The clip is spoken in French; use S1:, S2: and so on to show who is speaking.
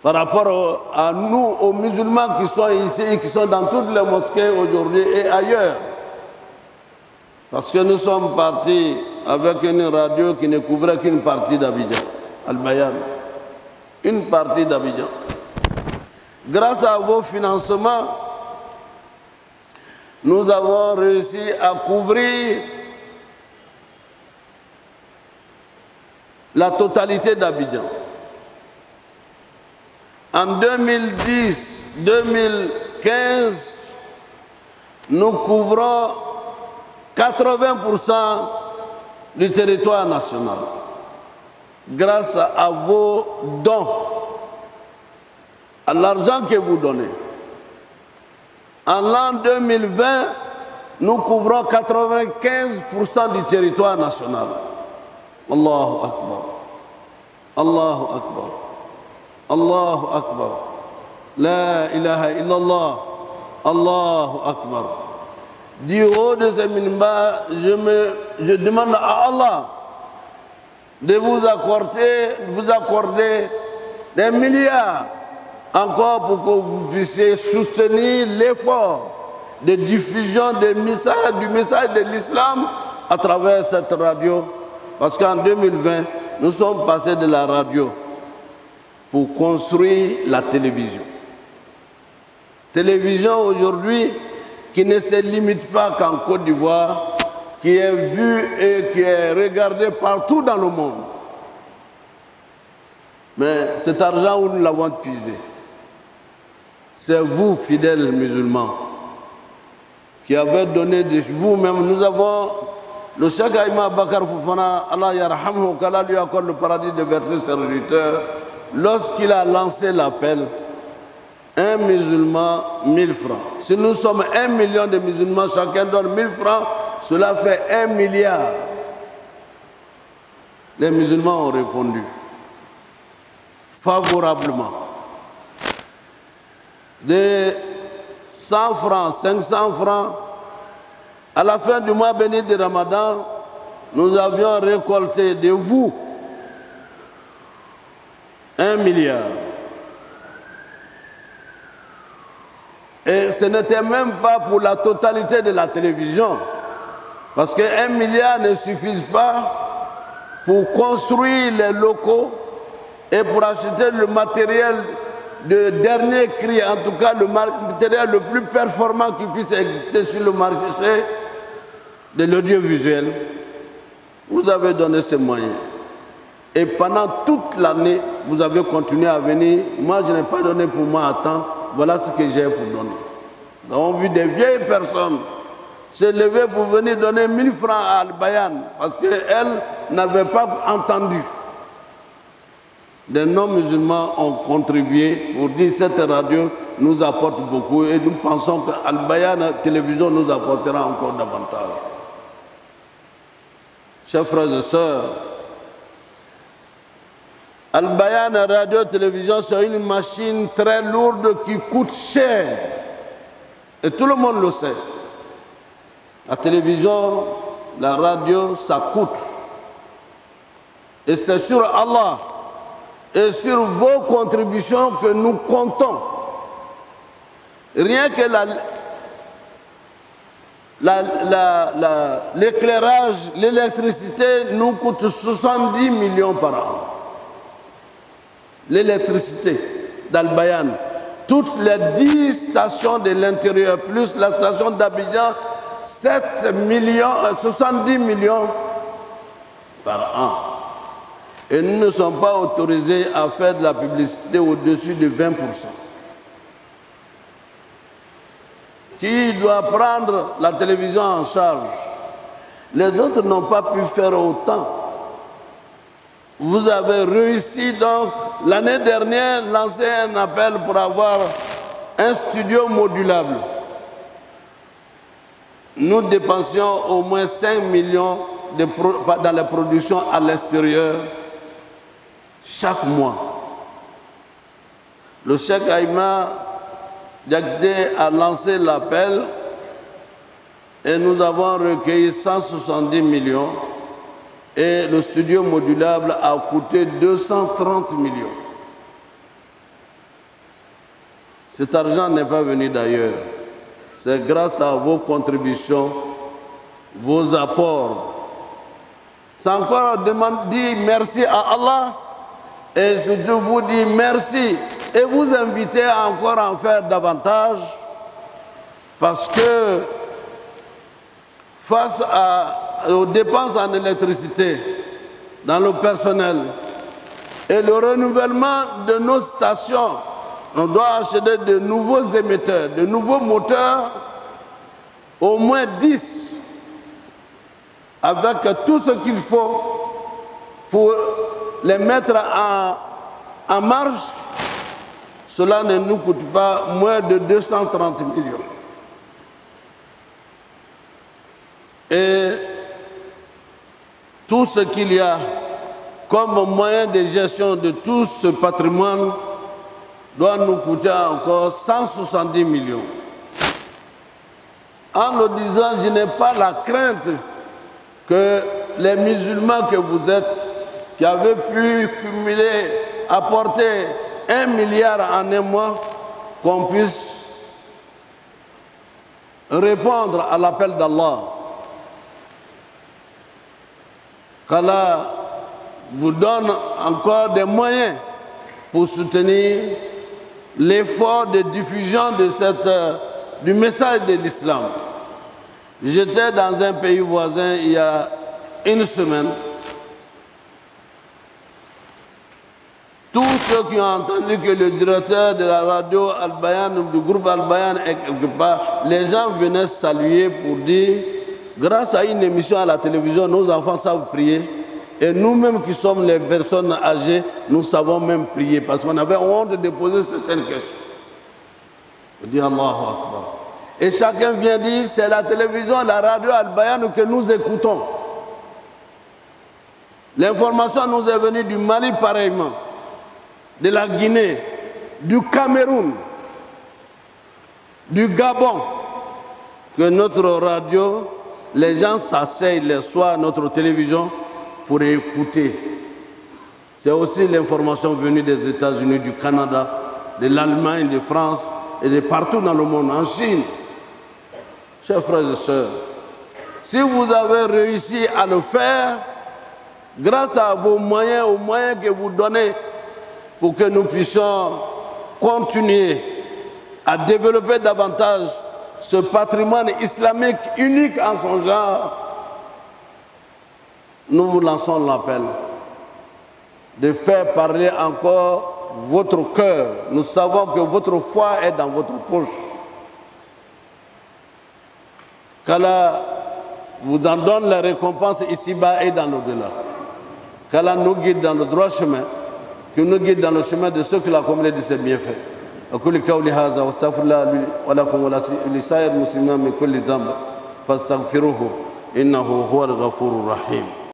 S1: par rapport à nous, aux musulmans qui sont ici et qui sont dans toutes les mosquées aujourd'hui et ailleurs. Parce que nous sommes partis avec une radio qui ne couvrait qu'une partie d'Abidjan, Al-Bayan. Une partie d'Abidjan. Grâce à vos financements, nous avons réussi à couvrir la totalité d'Abidjan. En 2010-2015, nous couvrons 80% du territoire national grâce à vos dons, à l'argent que vous donnez. En l'an 2020, nous couvrons 95% du territoire national. Allahu Akbar. Allahu Akbar. Allahu Akbar. La ilaha illallah. Allahu Akbar. Du haut de ce minbar, je demande à Allah de vous accorder des milliards encore pour que vous puissiez soutenir l'effort de diffusion du message de l'islam à travers cette radio. Parce qu'en 2020, nous sommes passés de la radio pour construire la télévision. Télévision aujourd'hui qui ne se limite pas qu'en Côte d'Ivoire, qui est vue et qui est regardée partout dans le monde. Mais cet argent, où nous l'avons puisé? C'est vous, fidèles musulmans, qui avez donné de vous-même. Nous avons le Cheikh Aïma Bakar Fofana, Allah yarhamhu, qu'Allah lui accorde le paradis de verser ses serviteurs. Lorsqu'il a lancé l'appel, un musulman, 1000 francs. Si nous sommes 1 million de musulmans, chacun donne 1000 francs, cela fait 1 milliard. Les musulmans ont répondu favorablement. De 100 francs, 500 francs, à la fin du mois béni de Ramadan, nous avions récolté de vous 1 milliard. Et ce n'était même pas pour la totalité de la télévision. Parce que 1 milliard ne suffit pas pour construire les locaux et pour acheter le matériel de dernier cri, en tout cas le matériel le plus performant qui puisse exister sur le marché de l'audiovisuel. Vous avez donné ces moyens. Et pendant toute l'année, vous avez continué à venir. Moi, je n'ai pas donné pour moi à temps. Voilà ce que j'ai pour donner. Nous avons vu des vieilles personnes se lever pour venir donner 1000 francs à Al-Bayan parce qu'elles n'avaient pas entendu. Des non-musulmans ont contribué pour dire que cette radio nous apporte beaucoup et nous pensons qu'Al-Bayan télévision nous apportera encore davantage. Chers frères et sœurs, Al-Bayan radio-télévision, c'est une machine très lourde qui coûte cher. Et tout le monde le sait. La télévision, la radio, ça coûte. Et c'est sur Allah et sur vos contributions que nous comptons. Rien que l'éclairage, l'électricité nous coûte 70 millions par an. L'électricité d'Al-Bayan. Toutes les 10 stations de l'intérieur, plus la station d'Abidjan, 70 millions par an. Et nous ne sommes pas autorisés à faire de la publicité au-dessus de 20%. Qui doit prendre la télévision en charge? Les autres n'ont pas pu faire autant. Vous avez réussi donc, l'année dernière, lancer un appel pour avoir un studio modulable. Nous dépensions au moins 5 millions dans les productions à l'extérieur chaque mois. Le Cheikh Aïma Diakité a lancé l'appel et nous avons recueilli 170 millions et le studio modulable a coûté 230 millions. Cet argent n'est pas venu d'ailleurs. C'est grâce à vos contributions, vos apports. C'est encore dire merci à Allah et surtout vous dire merci et vous inviter à encore en faire davantage parce que face aux dépenses en électricité dans le personnel et le renouvellement de nos stations, on doit acheter de nouveaux émetteurs, de nouveaux moteurs, au moins 10, avec tout ce qu'il faut pour les mettre en marche. Cela ne nous coûte pas moins de 230 millions. Et tout ce qu'il y a comme moyen de gestion de tout ce patrimoine doit nous coûter encore 170 millions. En le disant, je n'ai pas la crainte que les musulmans que vous êtes, qui avez pu cumuler, apporter 1 milliard en un mois, qu'on puisse répondre à l'appel d'Allah. Qu'Allah vous donne encore des moyens pour soutenir l'effort de diffusion de du message de l'islam. J'étais dans un pays voisin il y a une semaine. Tous ceux qui ont entendu que le directeur de la radio Al-Bayan, du groupe Al-Bayan est quelque part, les gens venaient saluer pour dire, grâce à une émission à la télévision, nos enfants savent prier. Et nous-mêmes qui sommes les personnes âgées, nous savons même prier parce qu'on avait honte de poser certaines questions. On dit Allahu Akbar. Et chacun vient dire, c'est la télévision, la radio Al-Bayan que nous écoutons. L'information nous est venue du Mali pareillement, de la Guinée, du Cameroun, du Gabon, que notre radio, les gens s'asseyent les soirs à notre télévision pour écouter. C'est aussi l'information venue des États-Unis, du Canada, de l'Allemagne, de France et de partout dans le monde, en Chine. Chers frères et sœurs, si vous avez réussi à le faire, grâce à vos moyens, aux moyens que vous donnez pour que nous puissions continuer à développer davantage ce patrimoine islamique unique en son genre, nous vous lançons l'appel de faire parler encore votre cœur. Nous savons que votre foi est dans votre poche. Qu'Allah vous en donne la récompense ici-bas et dans l'au-delà. Qu'Allah nous guide dans le droit chemin, qu'il nous guide dans le chemin de ceux qui la communauté de ses bienfaits. أقول قولي هذا واستغفر الله ولكم ولسائر المسلمين من كل ذنب فاستغفروه إنه هو الغفور الرحيم.